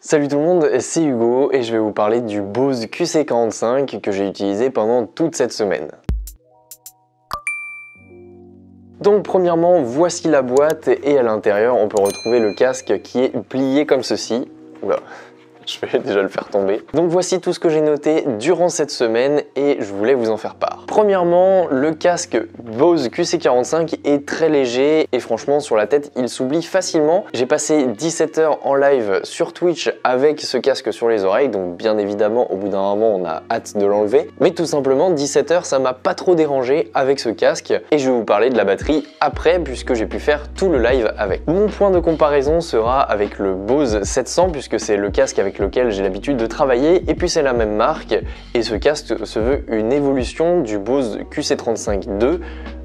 Salut tout le monde, c'est Hugo et je vais vous parler du Bose QC45 que j'ai utilisé pendant toute cette semaine. Donc premièrement, voici la boîte et à l'intérieur on peut retrouver le casque qui est plié comme ceci. Oula, je vais déjà le faire tomber. Donc voici tout ce que j'ai noté durant cette semaine et je voulais vous en faire part. Premièrement, le casque Bose QC45 est très léger et franchement sur la tête il s'oublie facilement. J'ai passé 17 heures en live sur Twitch avec ce casque sur les oreilles, donc bien évidemment au bout d'un moment on a hâte de l'enlever. Mais tout simplement 17 heures ça m'a pas trop dérangé avec ce casque et je vais vous parler de la batterie après puisque j'ai pu faire tout le live avec. Mon point de comparaison sera avec le Bose 700 puisque c'est le casque avec lequel j'ai l'habitude de travailler et puis c'est la même marque et ce casque se veut une évolution du Bose QC35 II.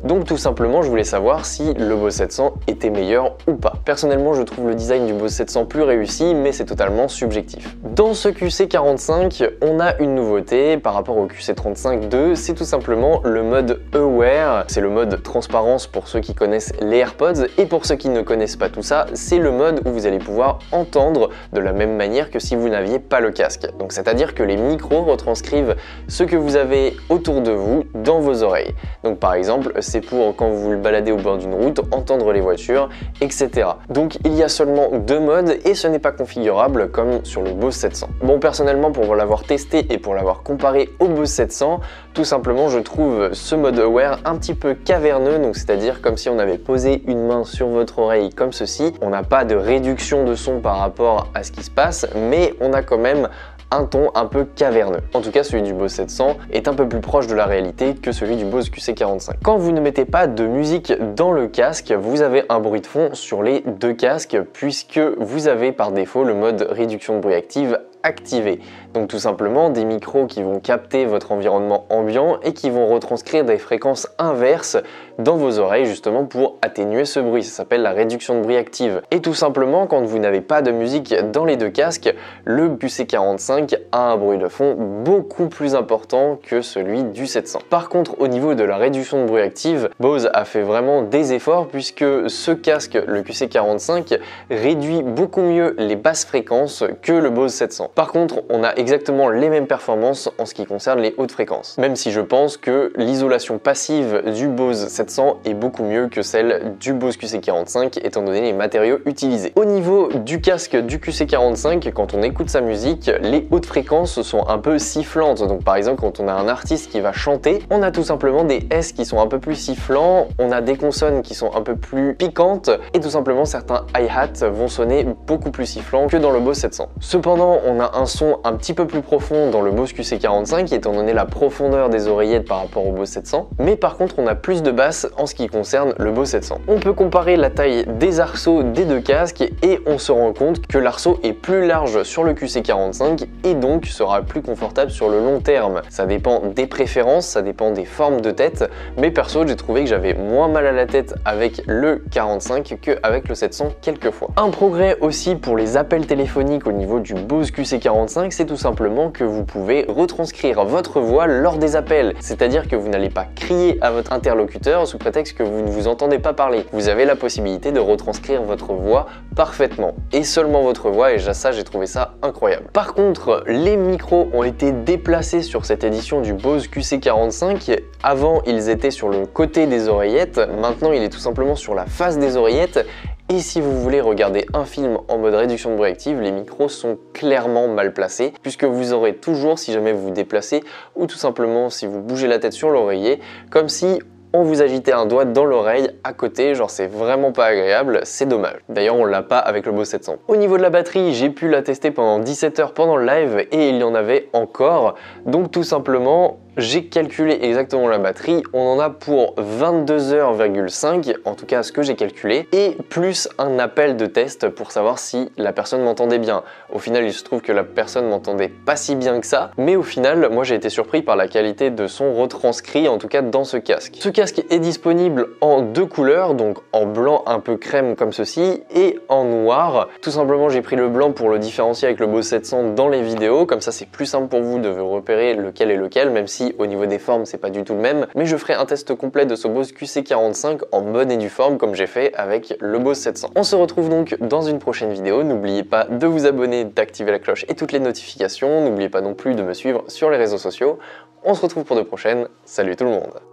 Donc tout simplement je voulais savoir si le Bose 700 était meilleur ou pas. Personnellement je trouve le design du Bose 700 plus réussi mais c'est totalement subjectif. Dans ce QC45 on a une nouveauté par rapport au QC35 II, c'est tout simplement le mode Aware. C'est le mode transparence pour ceux qui connaissent les AirPods et pour ceux qui ne connaissent pas tout ça, c'est le mode où vous allez pouvoir entendre de la même manière que si vous n'aviez pas le casque. Donc c'est-à-dire que les micros retranscrivent ce que vous avez autour de vous dans vos oreilles. Donc par exemple c'est pour quand vous vous baladez au bord d'une route, entendre les voitures, etc. Donc il y a seulement deux modes et ce n'est pas configurable comme sur le Bose 700. Bon personnellement pour l'avoir testé et pour l'avoir comparé au Bose 700, tout simplement je trouve ce mode Aware un petit peu caverneux, donc c'est-à-dire comme si on avait posé une main sur votre oreille comme ceci. On n'a pas de réduction de son par rapport à ce qui se passe, mais on a quand même un ton un peu caverneux. En tout cas celui du Bose 700 est un peu plus proche de la réalité que celui du Bose QC45. Quand vous ne mettez pas de musique dans le casque, vous avez un bruit de fond sur les deux casques puisque vous avez par défaut le mode réduction de bruit active activé. Donc tout simplement des micros qui vont capter votre environnement ambiant et qui vont retranscrire des fréquences inverses dans vos oreilles justement pour atténuer ce bruit. Ça s'appelle la réduction de bruit active. Et tout simplement quand vous n'avez pas de musique dans les deux casques, le QC45 a un bruit de fond beaucoup plus important que celui du 700. Par contre au niveau de la réduction de bruit active, Bose a fait vraiment des efforts puisque ce casque, le QC45, réduit beaucoup mieux les basses fréquences que le Bose 700. Par contre, on a exactement les mêmes performances en ce qui concerne les hautes fréquences. Même si je pense que l'isolation passive du Bose 700 est beaucoup mieux que celle du Bose QC45 étant donné les matériaux utilisés. Au niveau du casque du QC45, quand on écoute sa musique, les hautes fréquences sont un peu sifflantes. Donc par exemple, quand on a un artiste qui va chanter, on a tout simplement des S qui sont un peu plus sifflants, on a des consonnes qui sont un peu plus piquantes et tout simplement certains hi-hats vont sonner beaucoup plus sifflants que dans le Bose 700. Cependant, on a un son un petit peu plus profond dans le Bose QC45 étant donné la profondeur des oreillettes par rapport au Bose 700, mais par contre on a plus de basses en ce qui concerne le Bose 700. On peut comparer la taille des arceaux des deux casques et on se rend compte que l'arceau est plus large sur le QC45 et donc sera plus confortable sur le long terme. Ça dépend des préférences, ça dépend des formes de tête, mais perso j'ai trouvé que j'avais moins mal à la tête avec le 45 qu'avec le 700 quelquefois. Un progrès aussi pour les appels téléphoniques au niveau du Bose QC45, c'est tout simplement que vous pouvez retranscrire votre voix lors des appels. C'est-à-dire que vous n'allez pas crier à votre interlocuteur sous prétexte que vous ne vous entendez pas parler. Vous avez la possibilité de retranscrire votre voix parfaitement. Et seulement votre voix, et ça j'ai trouvé ça incroyable. Par contre, les micros ont été déplacés sur cette édition du Bose QC45. Avant, ils étaient sur le côté des oreillettes. Maintenant, il est tout simplement sur la face des oreillettes. Et si vous voulez regarder un film en mode réduction de bruit active, les micros sont clairement mal placés puisque vous aurez toujours, si jamais vous vous déplacez ou tout simplement si vous bougez la tête sur l'oreiller, comme si on vous agitait un doigt dans l'oreille à côté, genre c'est vraiment pas agréable, c'est dommage. D'ailleurs on l'a pas avec le Bose 700. Au niveau de la batterie, j'ai pu la tester pendant 17 heures pendant le live et il y en avait encore, donc tout simplement j'ai calculé exactement la batterie, on en a pour 22h,5, en tout cas ce que j'ai calculé, et plus un appel de test pour savoir si la personne m'entendait bien. Au final, il se trouve que la personne m'entendait pas si bien que ça, mais au final, moi j'ai été surpris par la qualité de son retranscrit, en tout cas dans ce casque. Ce casque est disponible en deux couleurs, donc en blanc un peu crème comme ceci, et en noir. Tout simplement, j'ai pris le blanc pour le différencier avec le Bose 700 dans les vidéos, comme ça c'est plus simple pour vous de repérer lequel est lequel, même si si au niveau des formes c'est pas du tout le même, mais je ferai un test complet de ce Bose QC45 en bonne et due forme comme j'ai fait avec le Bose 700. On se retrouve donc dans une prochaine vidéo, n'oubliez pas de vous abonner, d'activer la cloche et toutes les notifications, n'oubliez pas non plus de me suivre sur les réseaux sociaux. On se retrouve pour de prochaines, salut tout le monde!